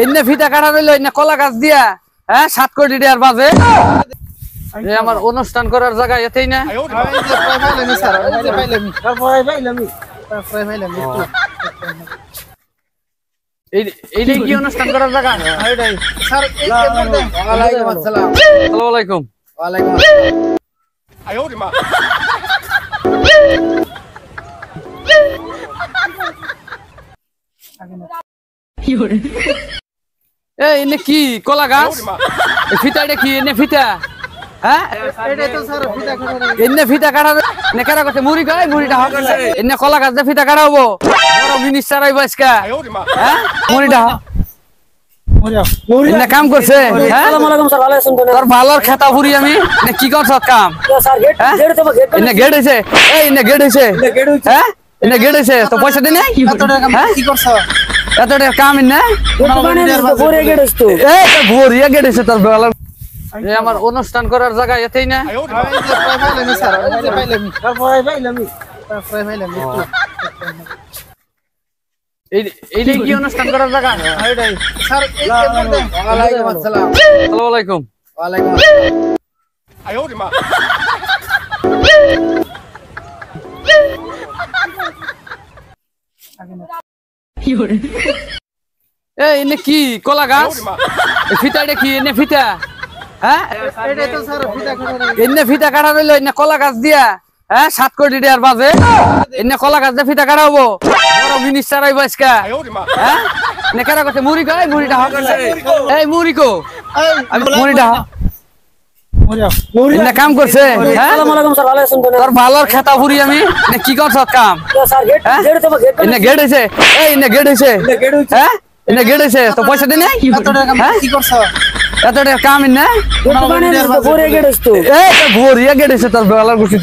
এনে ফিতা কাটা রইল এনে কলা গাছ দিয়া, হ্যাঁ 7 কোটি টাকার বাজে। আমার অনুষ্ঠান করার জায়গা এতেই না। এইটাই কি অনুষ্ঠান করার জায়গা? আসসালামু আলাইকুম। এনে কি কলা গাছ? ফিতা এটা কি? এনে ফিতা, হ্যাঁ এনে ফিতা কাটা নেকারা করছে মুড়ি গায় মুড়িটা এনে কলা গাছ দিয়ে ফিতা কাটা হবো। বড় মিনিস্টার আইবো আজকে, হ্যাঁ মুড়িটা এনে কাম করছে। তোর ভালোর খেতা ফুরি আমি কি করছ কাম? এনে গেট হয়েছে, এনে গেট হয়েছে, হ্যাঁ এনে গেট হয়েছে তো পয়সা দিনে কি করছ? এত টাকা কাম না ভরিয়া গেট হয়েছে তোর ভালো। আমার অনুষ্ঠান করার জায়গা এতেই না। এইটাই কি অনুষ্ঠান করার জায়গা? আসসালামু আলাইকুম। এনে কি কলা গাছ? ফিতা এটা কি? এনে ফিতা, হ্যাঁ এনে ফিতা কাটা রইল এনে কলা গাছ দিয়া, হ্যাঁ 7 কোটি টাকার বাজে। এনে কলা গাছ দিয়ে ফিতা কাটা হবো। বড় মিনিস্টার আইবো আজকে, হ্যাঁ নেকারা করছে মুড়ি গায় মুড়িটা এই মুড়ি কো মুড়িটা এনে কাম করছে। তোর ভালোর খেতা ফুরি আমি কি করছ কাম? এনে গেট হয়েছে, এনে গেট হয়েছে, হ্যাঁ এনে গেট হয়েছে তো পয়সা দিনে কি করছ? এত টাকা কাম না ভরিয়া গেট হয়েছে তোর ভালোর গুছি।